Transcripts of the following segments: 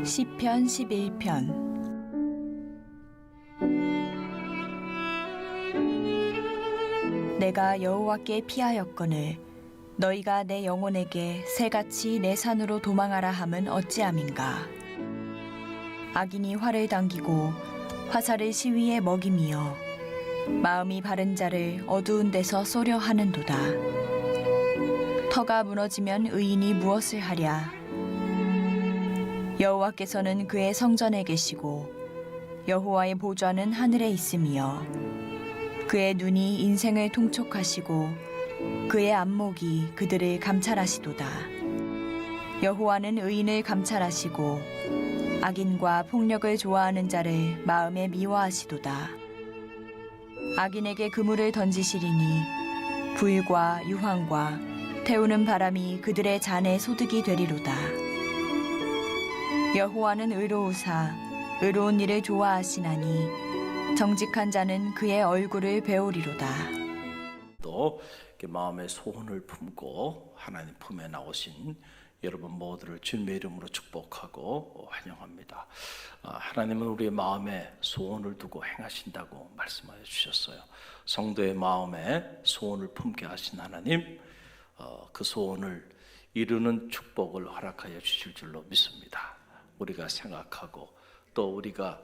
시편 11편. 내가 여호와께 피하였거늘 너희가 내 영혼에게 새같이 내 산으로 도망하라 함은 어찌함인가. 악인이 활을 당기고 화살을 시위에 먹임이여 마음이 바른 자를 어두운 데서 쏘려 하는도다. 터가 무너지면 의인이 무엇을 하랴. 여호와께서는 그의 성전에 계시고 여호와의 보좌는 하늘에 있으며 그의 눈이 인생을 통촉하시고 그의 안목이 그들을 감찰하시도다. 여호와는 의인을 감찰하시고 악인과 폭력을 좋아하는 자를 마음에 미워하시도다. 악인에게 그물을 던지시리니 불과 유황과 태우는 바람이 그들의 잔에 소득이 되리로다. 여호와는 의로우사 의로운 일을 좋아하시나니 정직한 자는 그의 얼굴을 배우리로다. 또 마음의 소원을 품고 하나님 품에 나오신 여러분 모두를 주님의 이름으로 축복하고 환영합니다. 하나님은 우리의 마음에 소원을 두고 행하신다고 말씀하여 주셨어요. 성도의 마음에 소원을 품게 하신 하나님, 그 소원을 이루는 축복을 허락하여 주실 줄로 믿습니다. 우리가 생각하고 또 우리가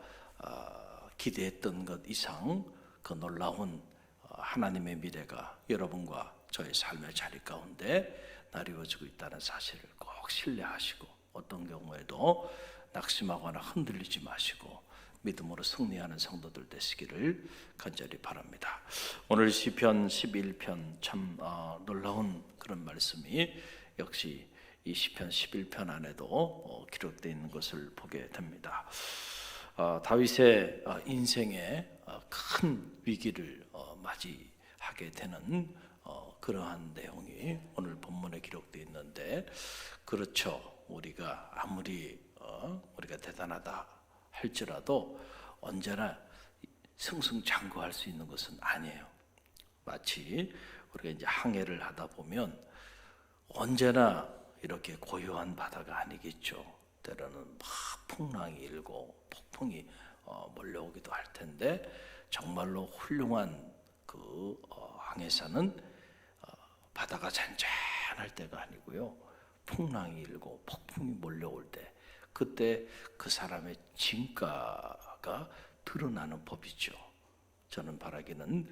기대했던 것 이상 그 놀라운 하나님의 미래가 여러분과 저의 삶의 자리 가운데 나뉘어지고 있다는 사실을 꼭 신뢰하시고 어떤 경우에도 낙심하거나 흔들리지 마시고 믿음으로 승리하는 성도들 되시기를 간절히 바랍니다. 오늘 시편 11편 참 놀라운 그런 말씀이 역시 이 시편 11편 안에도 기록되어 있는 것을 보게 됩니다. 다윗의 인생에 큰 위기를 맞이하게 되는 그러한 내용이 오늘 본문에 기록되어 있는데, 그렇죠. 우리가 아무리 우리가 대단하다 할지라도 언제나 승승장구할 수 있는 것은 아니에요. 마치 우리가 이제 항해를 하다 보면 언제나 이렇게 고요한 바다가 아니겠죠. 때로는 막 풍랑이 일고 폭풍이 몰려오기도 할 텐데, 정말로 훌륭한 그 항해사는 바다가 잔잔할 때가 아니고요, 풍랑이 일고 폭풍이 몰려올 때, 그때 그 사람의 진가가 드러나는 법이죠. 저는 바라기는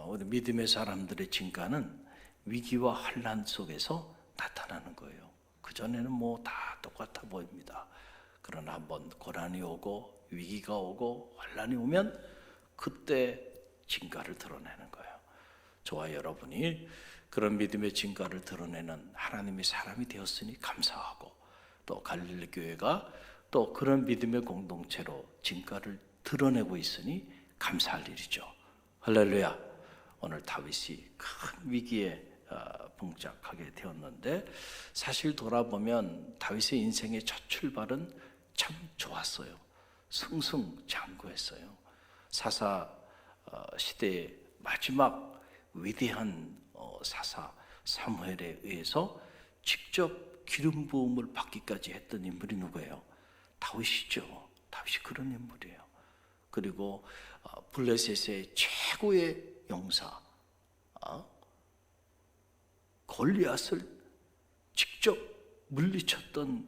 우리 믿음의 사람들의 진가는 위기와 환난 속에서 나타나는 거예요. 그전에는 뭐 다 똑같아 보입니다. 그러나 한번 고난이 오고 위기가 오고 환난이 오면 그때 진가를 드러내는 거예요. 저와 여러분이 그런 믿음의 진가를 드러내는 하나님의 사람이 되었으니 감사하고, 또 갈릴리 교회가 또 그런 믿음의 공동체로 진가를 드러내고 있으니 감사할 일이죠. 할렐루야. 오늘 다윗이 큰 위기에 봉착하게 되었는데, 사실 돌아보면 다윗의 인생의 첫 출발은 참 좋았어요. 승승장구했어요. 사사 시대의 마지막 위대한 사사 사무엘에 의해서 직접 기름 부음을 받기까지 했던 인물이 누구예요? 다윗이죠. 다윗이 그런 인물이에요. 그리고 블레셋의 최고의 용사 골리앗을 직접 물리쳤던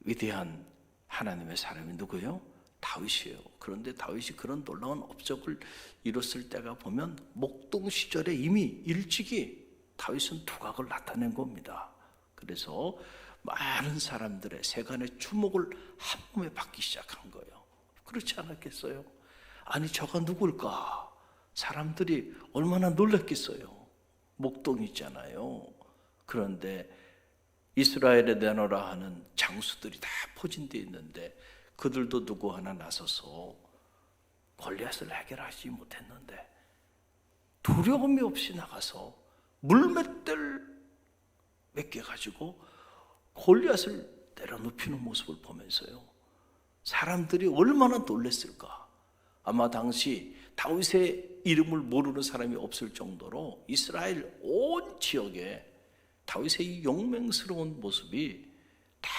위대한 하나님의 사람이 누구예요? 다윗이에요. 그런데 다윗이 그런 놀라운 업적을 이뤘을 때가 보면 목동 시절에 이미 일찍이 다윗은 두각을 나타낸 겁니다. 그래서 많은 사람들의 세간의 주목을 한 몸에 받기 시작한 거예요. 그렇지 않았겠어요? 아니, 저가 누굴까? 사람들이 얼마나 놀랐겠어요. 목동이 있잖아요. 그런데 이스라엘에 내놓으라 하는 장수들이 다 포진되어 있는데 그들도 누구 하나 나서서 골리앗을 해결하지 못했는데 두려움이 없이 나가서 물맷들 몇 개 가지고 골리앗을 내려눕히는 모습을 보면서요, 사람들이 얼마나 놀랐을까. 아마 당시 다윗의 이름을 모르는 사람이 없을 정도로 이스라엘 온 지역에 다윗의 이 용맹스러운 모습이 다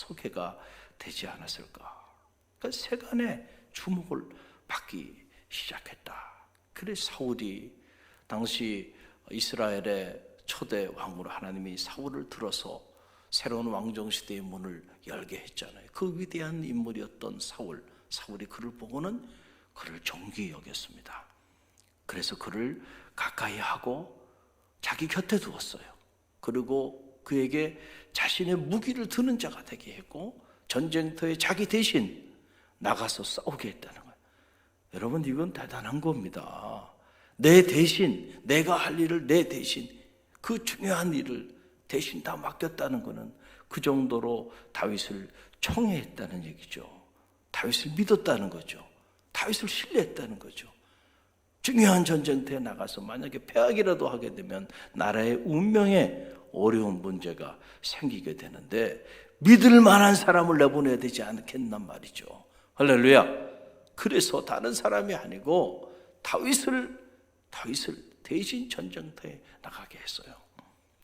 소개가 되지 않았을까. 그러니까 세간의 주목을 받기 시작했다. 그래서 사울이 당시 이스라엘의 초대 왕으로 하나님이 사울을 들어서 새로운 왕정시대의 문을 열게 했잖아요. 그 위대한 인물이었던 사울이 그를 보고는 그를 존귀히 여겼습니다. 그래서 그를 가까이 하고 자기 곁에 두었어요. 그리고 그에게 자신의 무기를 드는 자가 되게 했고 전쟁터에 자기 대신 나가서 싸우게 했다는 거예요. 여러분, 이건 대단한 겁니다. 내 대신, 내가 할 일을 내 대신, 그 중요한 일을 대신 다 맡겼다는 것은 그 정도로 다윗을 청해했다는 얘기죠. 다윗을 믿었다는 거죠. 다윗을 신뢰했다는 거죠. 중요한 전쟁터에 나가서 만약에 패악이라도 하게 되면 나라의 운명에 어려운 문제가 생기게 되는데 믿을 만한 사람을 내보내야 되지 않겠단 말이죠. 할렐루야. 그래서 다른 사람이 아니고 다윗을 대신 전쟁터에 나가게 했어요.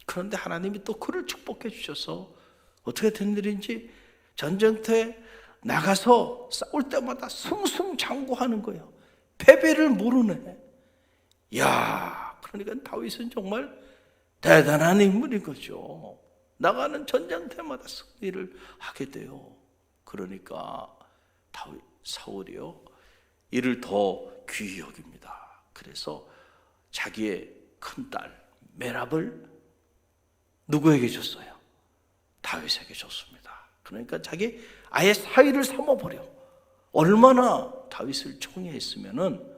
그런데 하나님이 또 그를 축복해 주셔서 어떻게 된 일인지 전쟁터에 나가서 싸울 때마다 승승장구하는 거예요. 패배를 모르네. 야, 그러니까 다윗은 정말 대단한 인물인 거죠. 나가는 전쟁터마다 승리를 하게 돼요. 그러니까 사울이요, 이를 더 귀히 여깁니다. 그래서 자기의 큰딸 메랍을 누구에게 줬어요? 다윗에게 줬습니다. 그러니까 자기 아예 사위를 삼아버려. 얼마나 다윗을 청해했으면은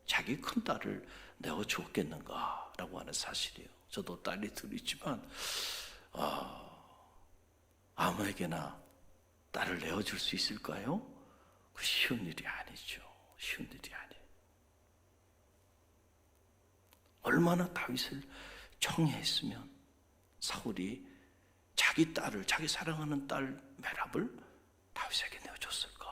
자기 큰딸을 내어주었겠는가라고 하는 사실이에요. 저도 딸이 둘 있지만 아무에게나 딸을 내어줄 수 있을까요? 그 쉬운 일이 아니죠. 쉬운 일이 아니에요. 얼마나 다윗을 청해했으면 사울이 자기 딸을, 자기 사랑하는 딸 메랍을 다윗에게 내어줬을까.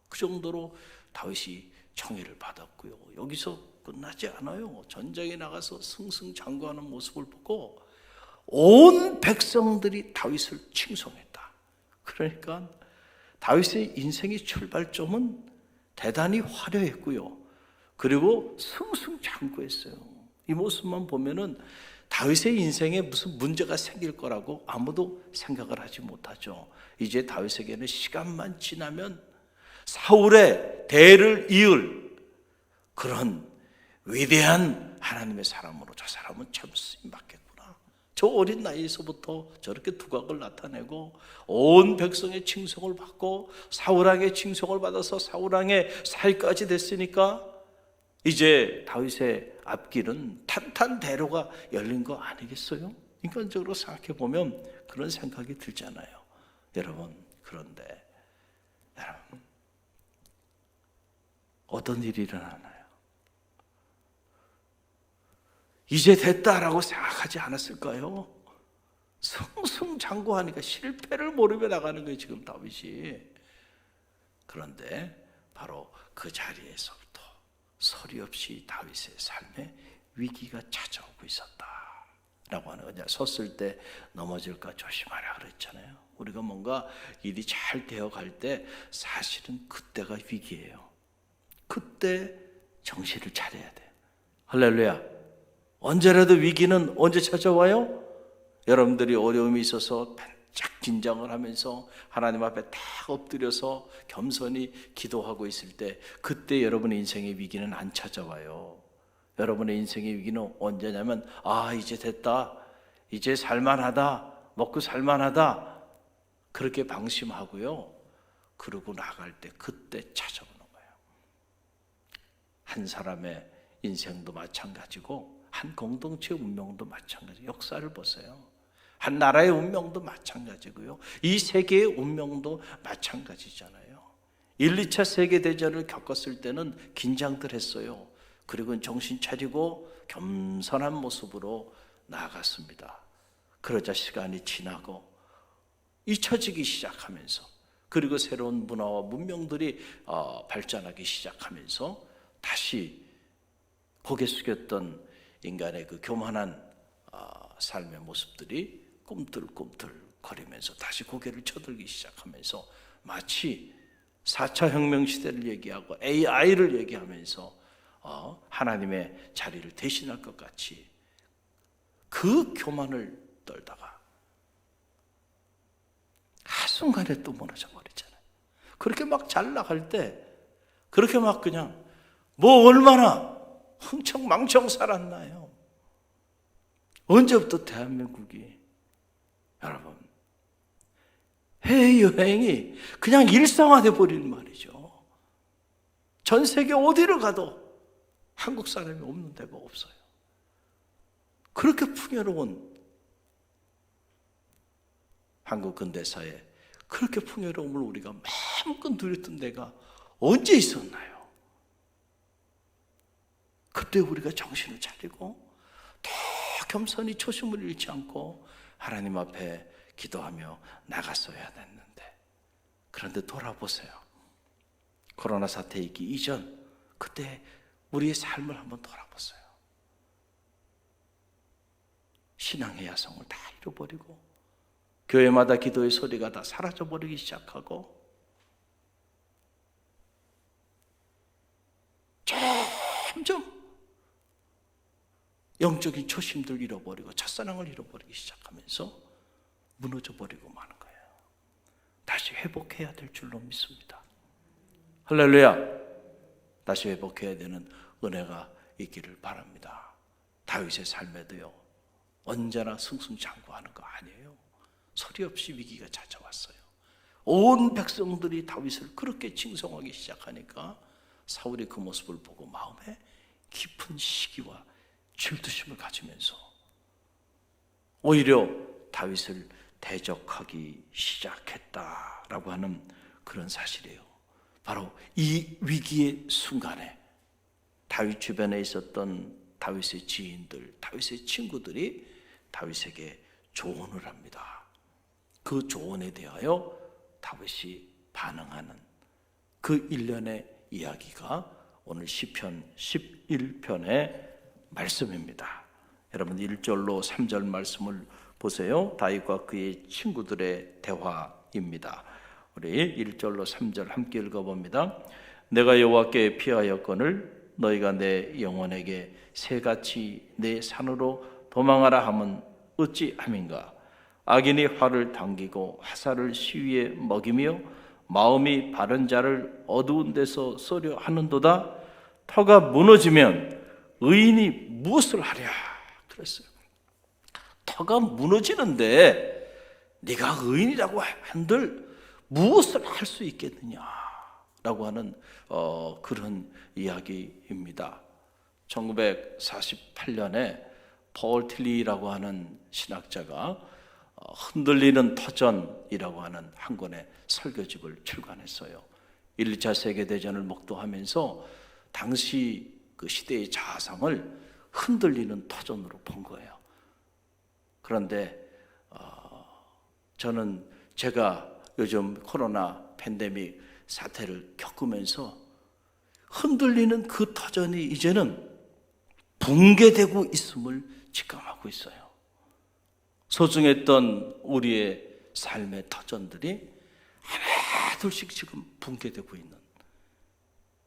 그 정도로 다윗이 청해를 받았고요. 여기서 끝나지 않아요. 전쟁에 나가서 승승장구하는 모습을 보고 온 백성들이 다윗을 칭송했다. 그러니까 다윗의 인생의 출발점은 대단히 화려했고요. 그리고 승승장구했어요. 이 모습만 보면은 다윗의 인생에 무슨 문제가 생길 거라고 아무도 생각을 하지 못하죠. 이제 다윗에게는 시간만 지나면 사울의 대를 이을 그런 위대한 하나님의 사람으로 저 사람은 참 쓰임받겠구나. 저 어린 나이에서부터 저렇게 두각을 나타내고 온 백성의 칭송을 받고 사울왕의 칭송을 받아서 사울왕의 사위까지 됐으니까 이제 다윗의 앞길은 탄탄대로가 열린 거 아니겠어요? 인간적으로 생각해 보면 그런 생각이 들잖아요. 여러분, 그런데 여러분, 어떤 일이 일어나나요? 이제 됐다라고 생각하지 않았을까요? 승승장구하니까 실패를 모르며 나가는 거예요, 지금 다윗이. 그런데 바로 그 자리에서부터 소리 없이 다윗의 삶에 위기가 찾아오고 있었다라고 하는 거죠. 섰을 때 넘어질까 조심하라 그랬잖아요. 우리가 뭔가 일이 잘 되어갈 때 사실은 그때가 위기예요. 그때 정신을 차려야 돼요. 할렐루야. 언제라도 위기는 언제 찾아와요? 여러분들이 어려움이 있어서 반짝 긴장을 하면서 하나님 앞에 딱 엎드려서 겸손히 기도하고 있을 때 그때 여러분의 인생의 위기는 안 찾아와요. 여러분의 인생의 위기는 언제냐면 이제 됐다, 이제 살만하다, 먹고 살만하다 그렇게 방심하고요. 그러고 나갈 때 그때 찾아오는 거예요. 한 사람의 인생도 마찬가지고 한 공동체의 운명도 마찬가지. 역사를 보세요. 한 나라의 운명도 마찬가지고요. 이 세계의 운명도 마찬가지잖아요. 1, 2차 세계대전을 겪었을 때는 긴장들 했어요. 그리고 정신 차리고 겸손한 모습으로 나아갔습니다. 그러자 시간이 지나고 잊혀지기 시작하면서 그리고 새로운 문화와 문명들이 발전하기 시작하면서 다시 고개 숙였던 인간의 그 교만한 삶의 모습들이 꿈틀꿈틀 거리면서 다시 고개를 쳐들기 시작하면서 마치 4차 혁명 시대를 얘기하고 AI를 얘기하면서 하나님의 자리를 대신할 것 같이 그 교만을 떨다가 한순간에 또 무너져 버리잖아요. 그렇게 막 잘 나갈 때 그렇게 막 그냥 뭐 얼마나 흥청망청 살았나요? 언제부터 대한민국이 여러분 해외여행이 그냥 일상화돼 버리는 말이죠. 전 세계 어디를 가도 한국 사람이 없는 데가 없어요. 그렇게 풍요로운 한국 근대사에 그렇게 풍요로움을 우리가 마음껏 누렸던 데가 언제 있었나요? 그때 우리가 정신을 차리고 더 겸손히 초심을 잃지 않고 하나님 앞에 기도하며 나갔어야 됐는데, 그런데 돌아보세요. 코로나 사태 있기 이전 그때 우리의 삶을 한번 돌아보세요. 신앙의 야성을 다 잃어버리고 교회마다 기도의 소리가 다 사라져버리기 시작하고 점점 영적인 초심들 잃어버리고 첫사랑을 잃어버리기 시작하면서 무너져버리고 마는 거예요. 다시 회복해야 될 줄로 믿습니다. 할렐루야. 다시 회복해야 되는 은혜가 있기를 바랍니다. 다윗의 삶에도요, 언제나 승승장구하는 거 아니에요. 소리 없이 위기가 찾아왔어요. 온 백성들이 다윗을 그렇게 칭송하기 시작하니까 사울이 그 모습을 보고 마음에 깊은 시기와 질투심을 가지면서 오히려 다윗을 대적하기 시작했다라고 하는 그런 사실이에요. 바로 이 위기의 순간에 다윗 주변에 있었던 다윗의 지인들, 다윗의 친구들이 다윗에게 조언을 합니다. 그 조언에 대하여 다윗이 반응하는 그 일련의 이야기가 오늘 시편 11편의 말씀입니다. 여러분 1절로 3절 말씀을 보세요. 다윗과 그의 친구들의 대화입니다. 우리 1절로 3절 함께 읽어봅니다. 내가 여호와께 피하였거늘 너희가 내 영혼에게 새같이 내 산으로 도망하라 함은 어찌 함인가. 악인이 활을 당기고 화살을 시위에 먹이며 마음이 바른 자를 어두운 데서 쏘려 하는도다. 터가 무너지면 의인이 무엇을 하랴 그랬어요. 터가 무너지는데 네가 의인이라고 한들 무엇을 할 수 있겠느냐라고 하는 그런 이야기입니다. 1948년에 폴 틸리라고 하는 신학자가 흔들리는 터전이라고 하는 한 권의 설교집을 출간했어요. 1차 세계대전을 목도하면서 당시 그 시대의 자상을 흔들리는 터전으로 본 거예요. 그런데 저는 제가 요즘 코로나 팬데믹 사태를 겪으면서 흔들리는 그 터전이 이제는 붕괴되고 있음을 직감하고 있어요. 소중했던 우리의 삶의 터전들이 하나 둘씩 지금 붕괴되고 있는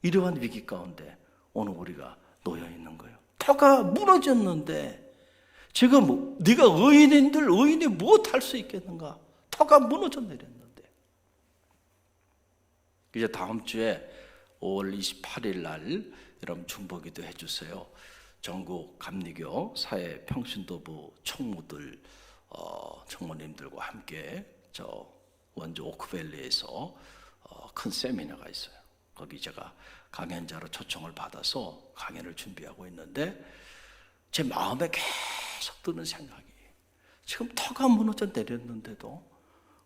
이러한 위기 가운데 오늘 우리가 놓여 있는 거예요. 터가 무너졌는데 지금 네가 의인인들 의인이 무엇 할 수 있겠는가? 터가 무너져 내렸는데. 이제 다음 주에 5월 28일 날 여러분 중보기도 해주세요. 전국 감리교 사회 평신도부 총무들 총무님들과 함께 저 원주 오크밸리에서 큰 세미나가 있어요. 거기 제가 강연자로 초청을 받아서 강연을 준비하고 있는데 제 마음에 계속 드는 생각이 지금 터가 무너져 내렸는데도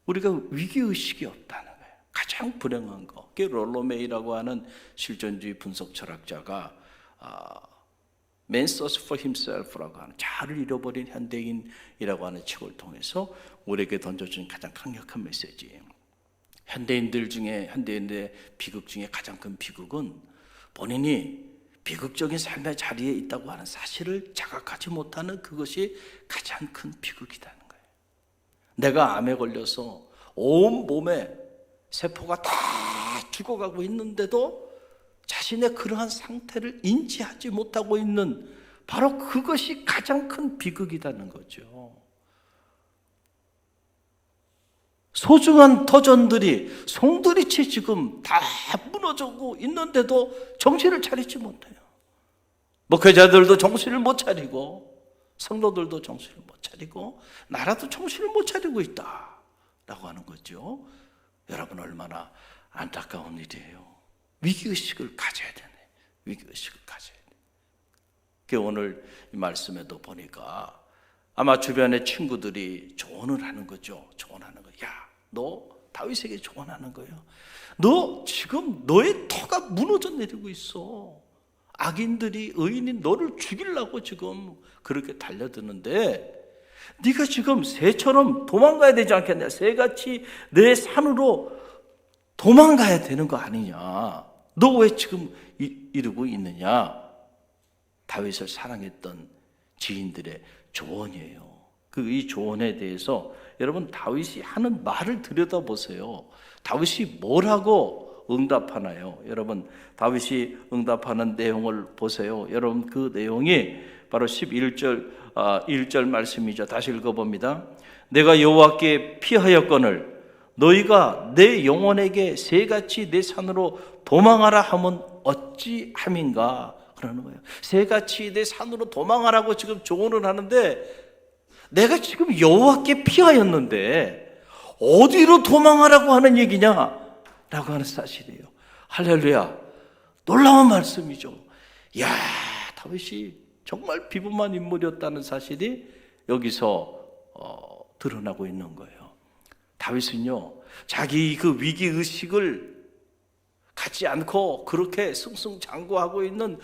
우리가 위기의식이 없다는 거예요. 가장 불행한 거. 롤로메이라고 하는 실존주의 분석 철학자가 Man search for himself라고 하는 자아를 잃어버린 현대인이라고 하는 책을 통해서 우리에게 던져준 가장 강력한 메시지. 현대인의 비극 중에 가장 큰 비극은 본인이 비극적인 삶의 자리에 있다고 하는 사실을 자각하지 못하는 그것이 가장 큰 비극이라는 거예요. 내가 암에 걸려서 온 몸에 세포가 다 죽어가고 있는데도 자신의 그러한 상태를 인지하지 못하고 있는 바로 그것이 가장 큰 비극이라는 거죠. 소중한 터전들이 송두리째 지금 다 무너지고 있는데도 정신을 차리지 못해요. 목회자들도 정신을 못 차리고 성도들도 정신을 못 차리고 나라도 정신을 못 차리고 있다라고 하는 거죠. 여러분, 얼마나 안타까운 일이에요. 위기의식을 가져야 되네. 위기의식을 가져야 돼. 오늘 이 말씀에도 보니까 아마 주변의 친구들이 조언을 하는 거죠. 조언하는 거예요. 야, 너 다윗에게 조언하는 거예요. 너 지금 너의 터가 무너져 내리고 있어. 악인들이, 의인이 너를 죽이려고 지금 그렇게 달려드는데 네가 지금 새처럼 도망가야 되지 않겠냐. 새같이 내 산으로 도망가야 되는 거 아니냐. 너 왜 지금 이러고 있느냐. 다윗을 사랑했던 지인들의 조언이에요. 이 조언에 대해서 여러분, 다윗이 하는 말을 들여다보세요. 다윗이 뭐라고 응답하나요? 여러분, 다윗이 응답하는 내용을 보세요. 여러분, 그 내용이 바로 11절 1절 말씀이죠. 다시 읽어봅니다. 내가 여호와께 피하였거늘 너희가 내 영혼에게 새같이 내 산으로 도망하라 하면 어찌함인가. 그러는 거예요. 새같이 내 산으로 도망하라고 지금 조언을 하는데 내가 지금 여호와께 피하였는데 어디로 도망하라고 하는 얘기냐? 라고 하는 사실이에요. 할렐루야. 놀라운 말씀이죠. 이야, 다윗이 정말 비범한 인물이었다는 사실이 여기서 드러나고 있는 거예요. 다윗은요, 자기 그 위기의식을 갖지 않고 그렇게 승승장구하고 있는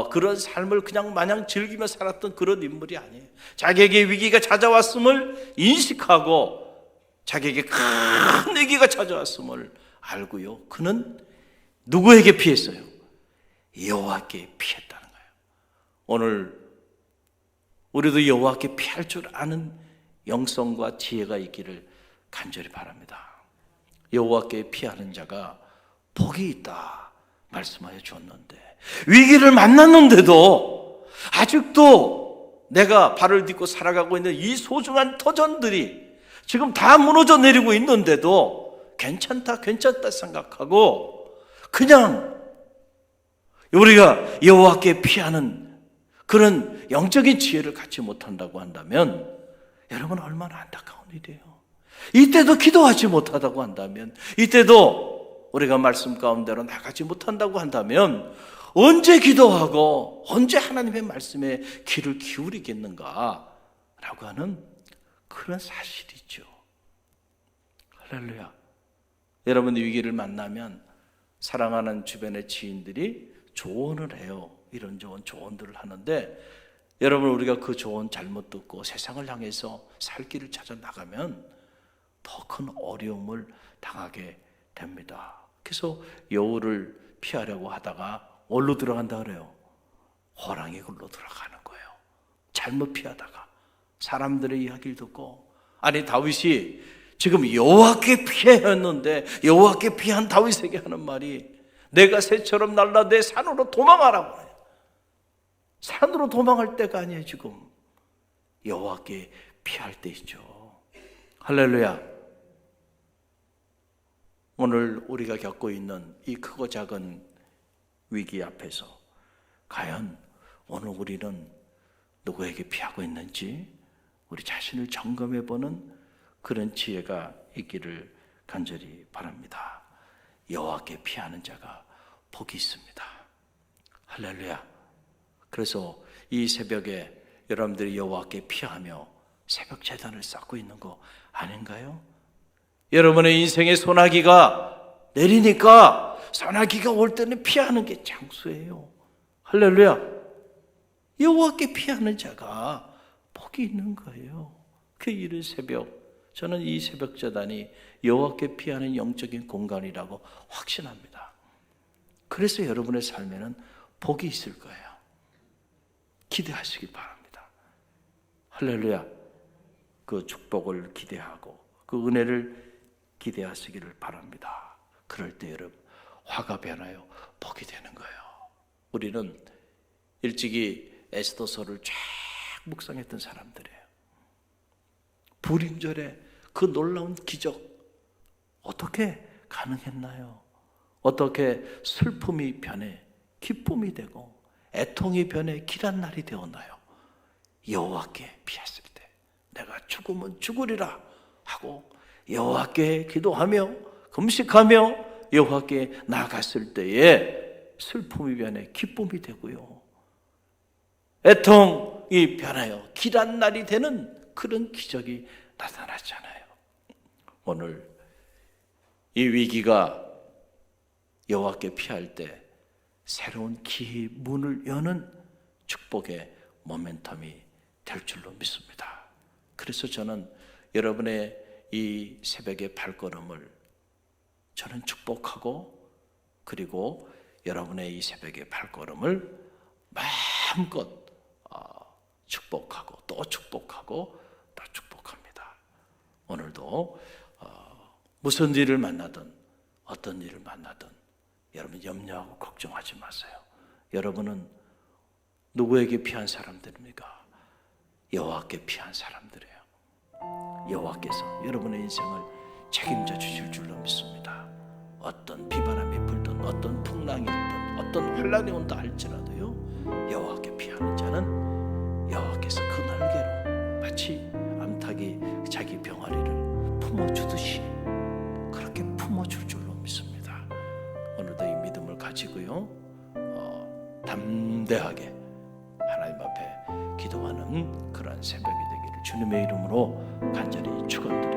그런 삶을 그냥 마냥 즐기며 살았던 그런 인물이 아니에요. 자기에게 위기가 찾아왔음을 인식하고 자기에게 큰 위기가 찾아왔음을 알고요. 그는 누구에게 피했어요? 여호와께 피했다는 거예요. 오늘 우리도 여호와께 피할 줄 아는 영성과 지혜가 있기를 간절히 바랍니다. 여호와께 피하는 자가 복이 있다 말씀하여 주었는데 위기를 만났는데도 아직도 내가 발을 딛고 살아가고 있는 이 소중한 터전들이 지금 다 무너져 내리고 있는데도 괜찮다 생각하고 그냥 우리가 여호와께 피하는 그런 영적인 지혜를 갖지 못한다고 한다면 여러분, 얼마나 안타까운 일이에요. 이때도 기도하지 못하다고 한다면, 이때도 우리가 말씀 가운데로 나가지 못한다고 한다면 언제 기도하고 언제 하나님의 말씀에 귀를 기울이겠는가 라고 하는 그런 사실이죠. 할렐루야. 여러분의 위기를 만나면 사랑하는 주변의 지인들이 조언을 해요. 이런저런 조언들을 하는데 여러분, 우리가 그 조언 잘못 듣고 세상을 향해서 살 길을 찾아 나가면 더 큰 어려움을 당하게 됩니다. 그래서 여우를 피하려고 하다가 어디로 들어간다 그래요? 호랑이 굴로 들어가는 거예요. 잘못 피하다가 사람들의 이야기를 듣고, 아니 다윗이 지금 여호와께 피했는데 여호와께 피한 다윗에게 하는 말이 내가 새처럼 날라 내 산으로 도망하라고 해요. 산으로 도망할 때가 아니에요. 지금 여호와께 피할 때이죠. 할렐루야. 오늘 우리가 겪고 있는 이 크고 작은 위기 앞에서 과연 오늘 우리는 누구에게 피하고 있는지 우리 자신을 점검해보는 그런 지혜가 있기를 간절히 바랍니다. 여호와께 피하는 자가 복이 있습니다. 할렐루야. 그래서 이 새벽에 여러분들이 여호와께 피하며 새벽 제단을 쌓고 있는 거 아닌가요? 여러분의 인생에 소나기가 내리니까 소나기가 올 때는 피하는 게 장수예요. 할렐루야. 여호와께 피하는 자가 복이 있는 거예요. 그 이른 새벽, 저는 이 새벽 제단이 여호와께 피하는 영적인 공간이라고 확신합니다. 그래서 여러분의 삶에는 복이 있을 거예요. 기대하시기 바랍니다. 할렐루야. 그 축복을 기대하고 그 은혜를 기대하시기를 바랍니다. 그럴 때 여러분 화가 변하여 복이 되는 거예요. 우리는 일찍이 에스더서를 쫙 묵상했던 사람들이에요. 불임절에 그 놀라운 기적 어떻게 가능했나요? 어떻게 슬픔이 변해 기쁨이 되고 애통이 변해 길한 날이 되었나요? 여호와께 피했을 때 내가 죽으면 죽으리라 하고 여호와께 기도하며 금식하며 여호와께 나아갔을 때에 슬픔이 변해 기쁨이 되고요, 애통이 변하여 길한 날이 되는 그런 기적이 나타났잖아요. 오늘 이 위기가 여호와께 피할 때 새로운 기회의 문을 여는 축복의 모멘텀이 될 줄로 믿습니다. 그래서 저는 여러분의 이 새벽의 발걸음을 저는 축복하고, 그리고 여러분의 이 새벽의 발걸음을 마음껏 축복하고 또 축복하고 또 축복합니다. 오늘도 무슨 일을 만나든 어떤 일을 만나든 여러분 염려하고 걱정하지 마세요. 여러분은 누구에게 피한 사람들입니까? 여호와께 피한 사람들이에요. 여호와께서 여러분의 인생을 책임져 주실 줄로 믿습니다. 어떤 비바람이 불든 어떤 풍랑이 일든 어떤 환란이 온다 할지라도요, 여호와께 피하는 자는 여호와께서 그 날개로 마치 암탉이 자기 병아리를 품어주듯이 그렇게 품어줄 줄로 믿습니다. 오늘도 이 믿음을 가지고요, 담대하게 하나님 앞에 기도하는 그러한 새벽이 되기를 주님의 이름으로 간절히 축원드립니다.